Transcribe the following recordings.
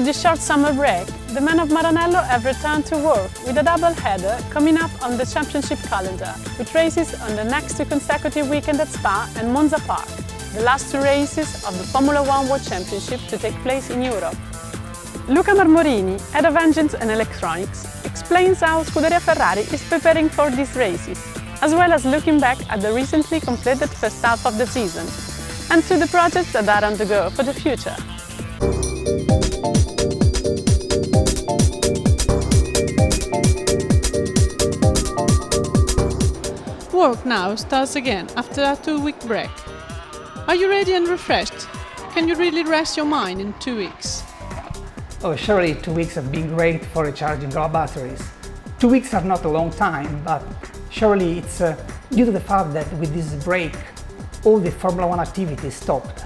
After this short summer break, the men of Maranello have returned to work with a double header coming up on the championship calendar, with races on the next two consecutive weekends at Spa and Monza Park, the last two races of the Formula One World Championship to take place in Europe. Luca Marmorini, head of engines and electronics, explains how Scuderia Ferrari is preparing for these races, as well as looking back at the recently completed first half of the season, and to the projects that are on the go for the future. Work now starts again after a 2-week break. Are you ready and refreshed? Can you really rest your mind in 2 weeks? Oh, surely 2 weeks have been great for recharging our batteries. 2 weeks are not a long time, but surely it's due to the fact that with this break, all the Formula One activities stopped.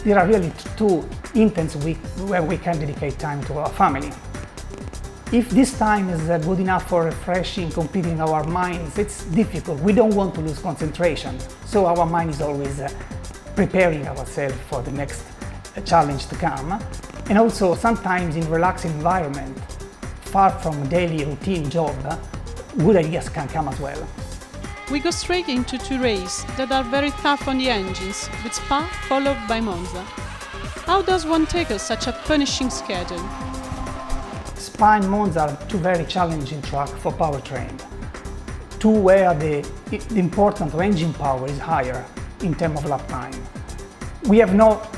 There are really 2 intense weeks where we can dedicate time to our family. If this time is good enough for refreshing, completing our minds, it's difficult. We don't want to lose concentration, so our mind is always preparing ourselves for the next challenge to come. And also sometimes in relaxing environment, far from daily routine job, good ideas can come as well. We go straight into 2 races that are very tough on the engines, with Spa followed by Monza. How does one tackle such a punishing schedule? Spa and Monza are 2 very challenging tracks for powertrain. 2 where the importance of engine power is higher in terms of lap time. We have not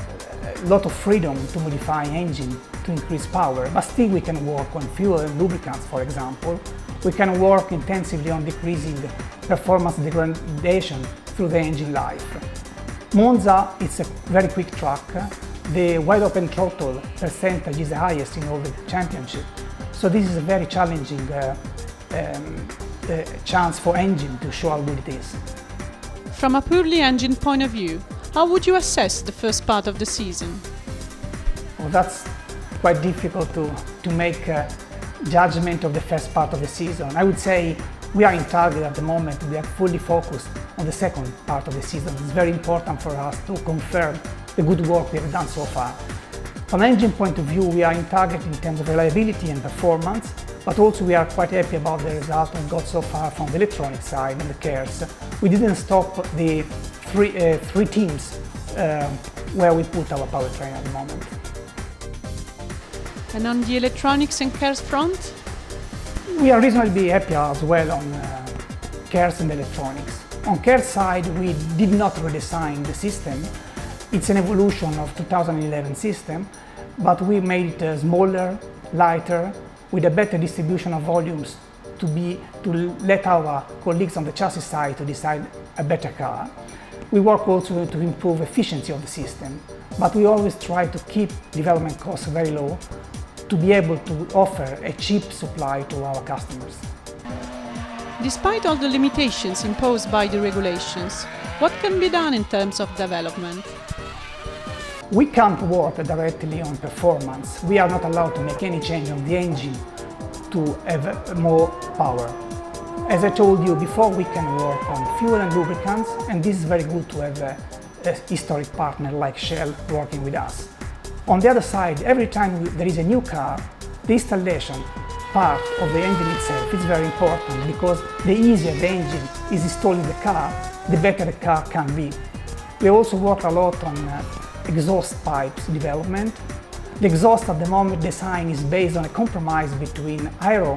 a lot of freedom to modify engine to increase power, but still we can work on fuel and lubricants, for example. We can work intensively on decreasing performance degradation through the engine life. Monza is a very quick track. The wide open throttle percentage is the highest in all the championship. So this is a very challenging chance for engine to show how good it is. From a purely engine point of view, how would you assess the first part of the season? Well, that's quite difficult to make a judgment of the first part of the season. I would say we are in target at the moment. We are fully focused on the second part of the season. It's very important for us to confirm the good work we have done so far. From an engine point of view, we are in target in terms of reliability and performance, but also we are quite happy about the result we got so far from the electronic side and the cares. We didn't stop the three teams where we put our powertrain at the moment. And on the electronics and cares front? We are reasonably happy as well on cares and electronics. On cares side, we did not redesign the system. It's an evolution of 2011 system, but we made it smaller, lighter, with a better distribution of volumes to let our colleagues on the chassis side to decide a better car. We work also to improve efficiency of the system, but we always try to keep development costs very low to be able to offer a cheap supply to our customers. Despite all the limitations imposed by the regulations, what can be done in terms of development? We can't work directly on performance. We are not allowed to make any change on the engine to have more power. As I told you before, we can work on fuel and lubricants, and this is very good to have a historic partner like Shell working with us. On the other side, every time there is a new car, the installation part of the engine itself is very important, because the easier the engine is installed in the car, the better the car can be. We also work a lot on exhaust pipes development. The exhaust at the moment design is based on a compromise between aero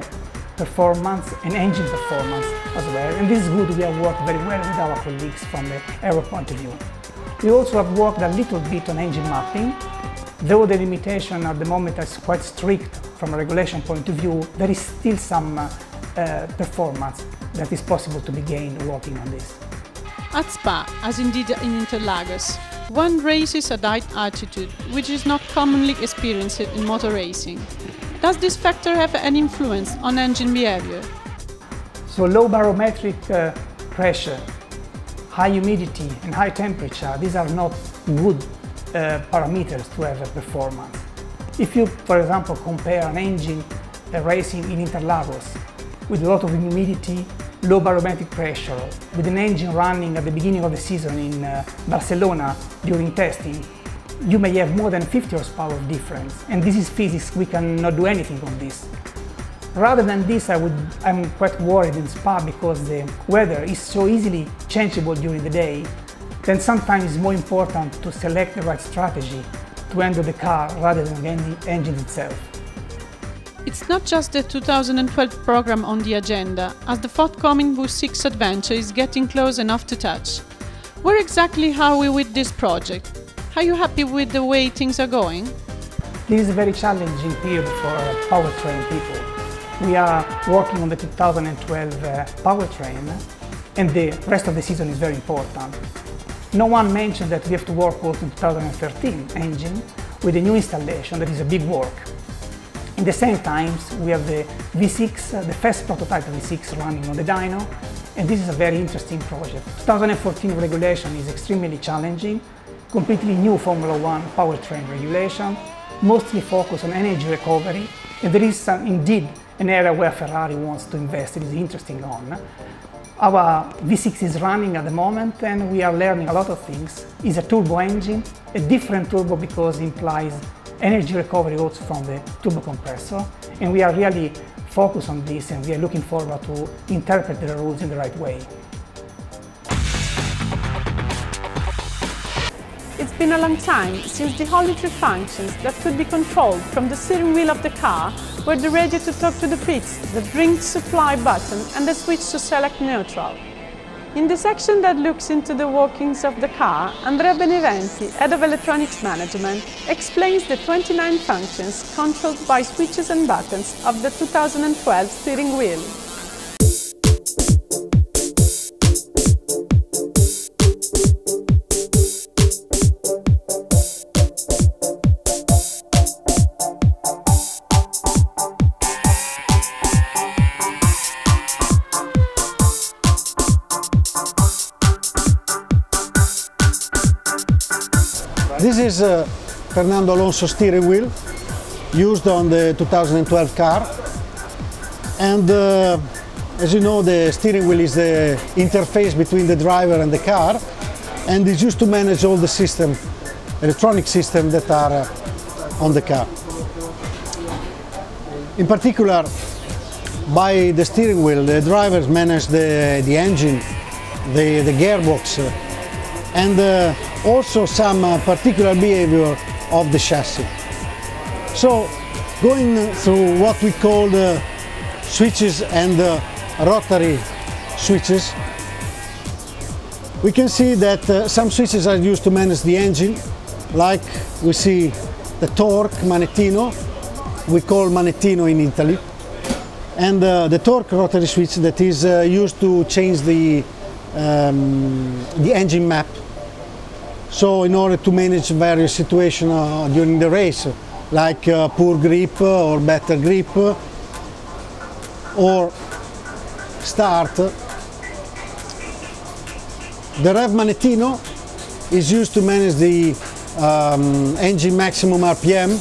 performance and engine performance as well, and this is good. We have worked very well with our colleagues from the aero point of view. We also have worked a little bit on engine mapping. Though the limitation at the moment is quite strict from a regulation point of view, there is still some performance that is possible to be gained working on this. At Spa, as indeed in Interlagos, one races at high altitude, which is not commonly experienced in motor racing. Does this factor have an influence on engine behavior? So low barometric pressure, high humidity and high temperature, these are not good parameters to have a performance. If you, for example, compare an engine racing in Interlagos with a lot of humidity, low barometric pressure, with an engine running at the beginning of the season in Barcelona during testing, you may have more than 50 horsepower difference, and this is physics, we cannot do anything on this. Rather than this, I'm quite worried in Spa because the weather is so easily changeable during the day. Then sometimes it's more important to select the right strategy to handle the car rather than the engine itself. It's not just the 2012 program on the agenda, as the forthcoming V6 adventure is getting close enough to touch. Where exactly are we with this project? Are you happy with the way things are going? This is a very challenging period for powertrain people. We are working on the 2012 powertrain, and the rest of the season is very important. No one mentioned that we have to work also on 2013 engine with a new installation that is a big work. In the same times, we have the V6, the first prototype of V6 running on the dyno, and this is a very interesting project. 2014 regulation is extremely challenging, completely new Formula One powertrain regulation, mostly focused on energy recovery, and there is indeed an area where Ferrari wants to invest. It is interesting on. Our V6 is running at the moment and we are learning a lot of things. It's a turbo engine, a different turbo because it implies energy recovery also from the turbo compressor, and we are really focused on this and we are looking forward to interpret the rules in the right way. It's been a long time since the only three functions that could be controlled from the steering wheel of the car were the radio to talk to the pits, the drink supply button and the switch to select neutral. In the section that looks into the workings of the car, Andrea Beneventi, Head of Electronics Management, explains the 29 functions controlled by switches and buttons of the 2012 steering wheel. This is Fernando Alonso's steering wheel, used on the 2012 car. And as you know, the steering wheel is the interface between the driver and the car, and is used to manage all the system, electronic systems that are on the car. In particular, by the steering wheel, the drivers manage the engine, the gearbox, and also some particular behavior of the chassis. So, going through what we call the switches and rotary switches, we can see that some switches are used to manage the engine, like we see the torque manettino, we call manettino in Italy, and the torque rotary switch that is used to change the engine map. So in order to manage various situations during the race, like poor grip or better grip, or start. The rev manettino is used to manage the engine maximum RPM,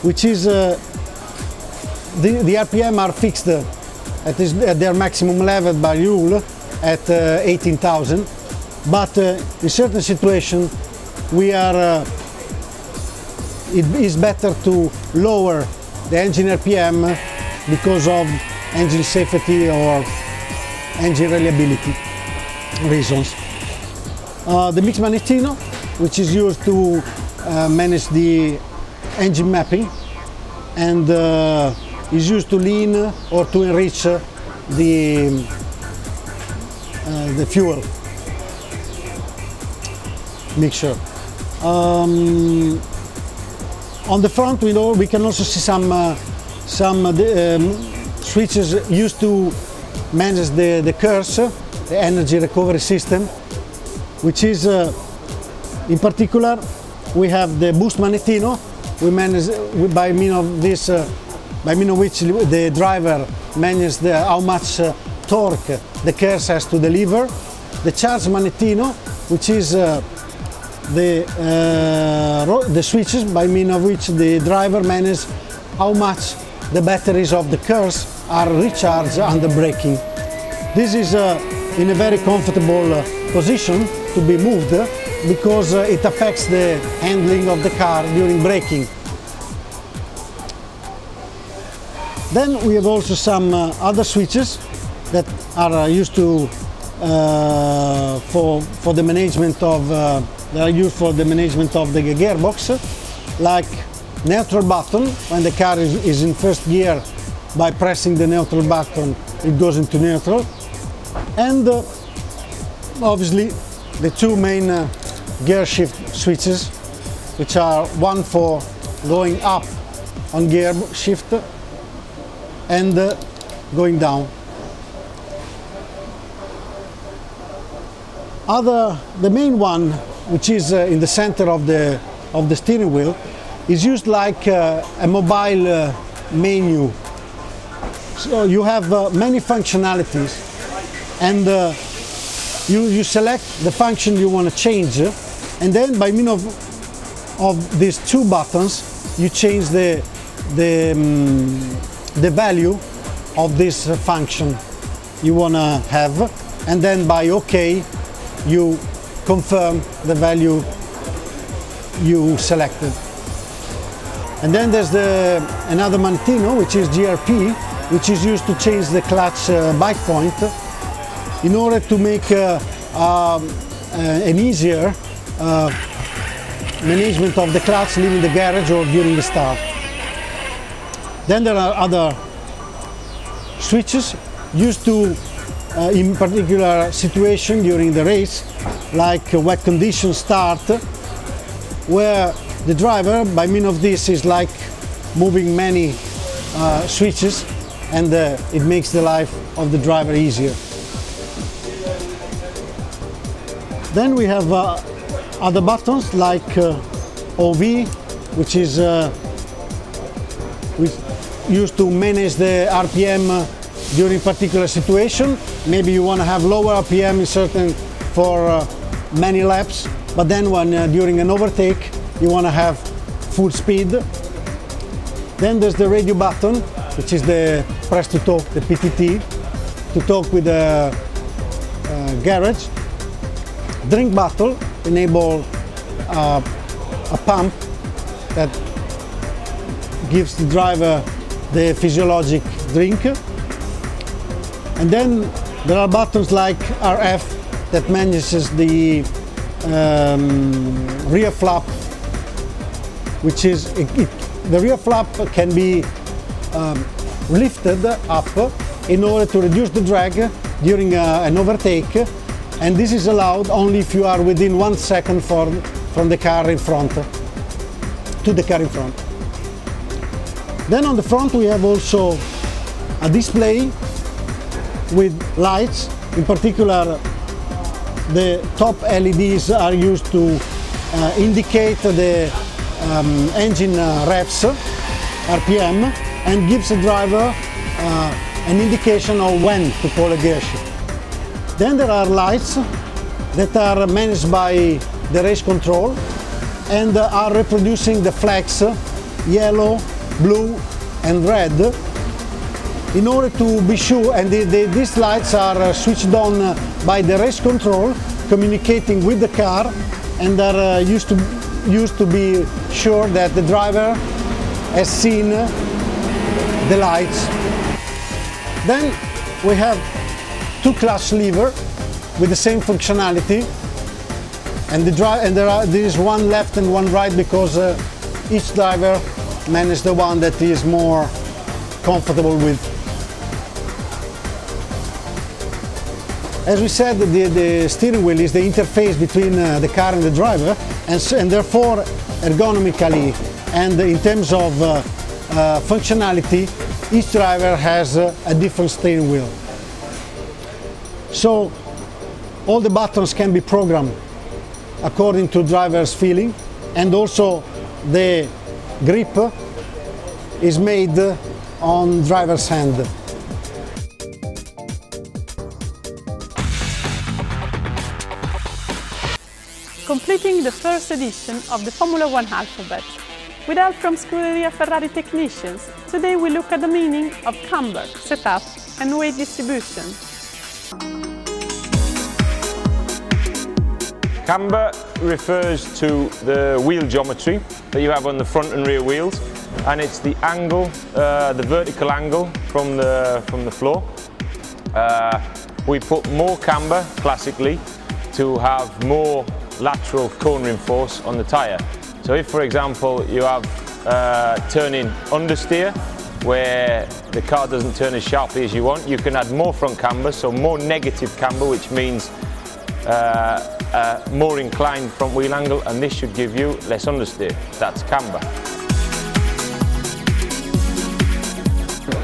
which is the RPM are fixed at their maximum level by rule at 18,000. But in certain situations it is better to lower the engine RPM because of engine safety or engine reliability reasons. The mix manettino, which is used to manage the engine mapping and is used to lean or to enrich the fuel mixture. On the front window we can also see some switches used to manage the curse, the energy recovery system, which is in particular we have the boost manettino. We manage by means of this, by means of which the driver manages how much torque the curse has to deliver. The charge manettino, which is the switches by means of which the driver manages how much the batteries of the cars are recharged under braking. This is in a very comfortable position to be moved, because it affects the handling of the car during braking. Then we have also some other switches that are used to for the management of they are used for the management of the gearbox, like neutral button. When the car is in first gear, by pressing the neutral button it goes into neutral, and obviously the two main gear shift switches, which are one for going up on gear shift and going down. The main one, which is in the center of the steering wheel, is used like a mobile menu. So you have many functionalities, and you select the function you want to change, and then by means of these two buttons you change the value of this function you want to have, and then by OK you confirm the value you selected. And then there's another mantino, which is GRP, which is used to change the clutch bite point in order to make an easier management of the clutch leaving the garage or during the start. Then there are other switches used to in particular situation during the race, like a wet condition start, where the driver by means of this is like moving many switches, and it makes the life of the driver easier. Then we have other buttons like OV, which is used to manage the RPM during particular situation. Maybe you want to have lower RPM in certain for many laps, but then when during an overtake you want to have full speed. Then there's the radio button, which is the press to talk, the PTT, to talk with the garage. Drink bottle enable a pump that gives the driver the physiologic drink. And then there are buttons like RF that manages the rear flap, which is the rear flap can be lifted up in order to reduce the drag during an overtake, and this is allowed only if you are within 1 second from the car in front, to the car in front. Then on the front we have also a display with lights. In particular, the top LEDs are used to indicate the engine revs, RPM, and gives the driver an indication of when to pull a gear shift. Then there are lights that are managed by the race control and are reproducing the flags yellow, blue and red, in order to be sure, and these lights are switched on by the race control, communicating with the car, and are used to be sure that the driver has seen the lights. Then we have two clutch levers with the same functionality, and there is one left and one right, because each driver manages the one that he is more comfortable with. As we said, the steering wheel is the interface between the car and the driver, and therefore ergonomically and in terms of functionality, each driver has a different steering wheel. So all the buttons can be programmed according to driver's feeling, and also the grip is made on driver's hand. Completing the first edition of the Formula One alphabet. With help from Scuderia Ferrari technicians, today we look at the meaning of camber, setup and weight distribution. Camber refers to the wheel geometry that you have on the front and rear wheels, and it's the angle, the vertical angle from the floor. We put more camber, classically, to have more lateral cornering force on the tyre. So if, for example, you have turning understeer, where the car doesn't turn as sharply as you want, you can add more front camber, so more negative camber, which means more inclined front wheel angle, and this should give you less understeer. That's camber.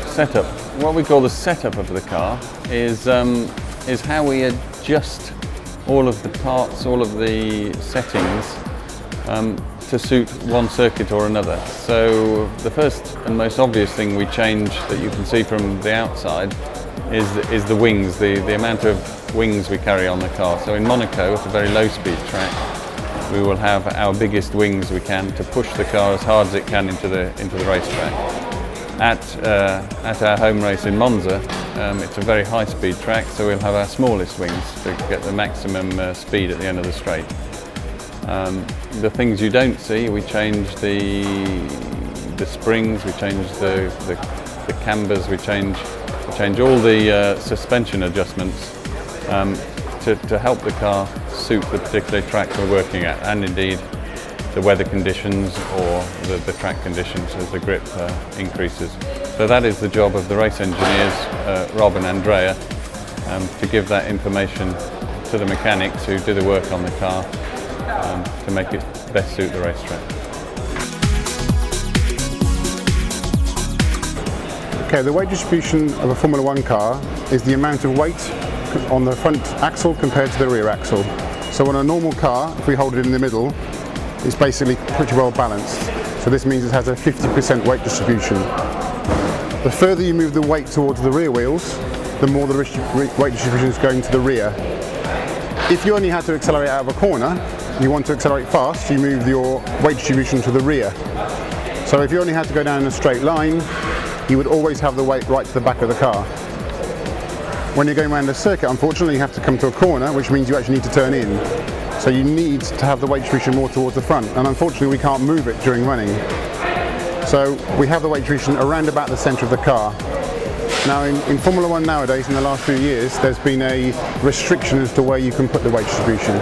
Setup. What we call the setup of the car is how we adjust all of the parts, all of the settings to suit one circuit or another. So the first and most obvious thing we change that you can see from the outside is the wings, the amount of wings we carry on the car. So in Monaco, at a very low speed track, we will have our biggest wings we can to push the car as hard as it can into the racetrack. At our home race in Monza, it's a very high speed track, so we'll have our smallest wings to get the maximum speed at the end of the straight. The things you don't see, we change the springs, we change the cambers, we change all the suspension adjustments to help the car suit the particular track we're working at, and indeed the weather conditions or the track conditions as the grip increases. So that is the job of the race engineers, Rob and Andrea, to give that information to the mechanics who do the work on the car to make it best suit the racetrack. Okay, the weight distribution of a Formula 1 car is the amount of weight on the front axle compared to the rear axle. So on a normal car, if we hold it in the middle, it's basically pretty well balanced. So this means it has a 50% weight distribution. The further you move the weight towards the rear wheels, the more the weight distribution is going to the rear. If you only had to accelerate out of a corner, you want to accelerate fast, you move your weight distribution to the rear. So if you only had to go down in a straight line, you would always have the weight right to the back of the car. When you're going around a circuit, unfortunately, you have to come to a corner, which means you actually need to turn in. So you need to have the weight distribution more towards the front, and unfortunately we can't move it during running. So we have the weight distribution around about the centre of the car. Now in Formula 1 nowadays, in the last few years, there's been a restriction as to where you can put the weight distribution.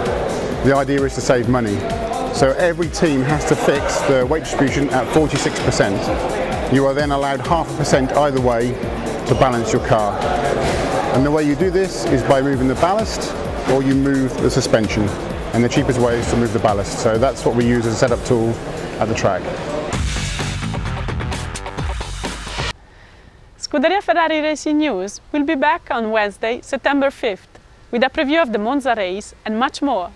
The idea is to save money. So every team has to fix the weight distribution at 46%. You are then allowed 0.5% either way to balance your car. And the way you do this is by moving the ballast, or you move the suspension. And the cheapest way is to move the ballast. So that's what we use as a setup tool at the track. Scuderia Ferrari Racing News will be back on Wednesday, September 5th, with a preview of the Monza race and much more.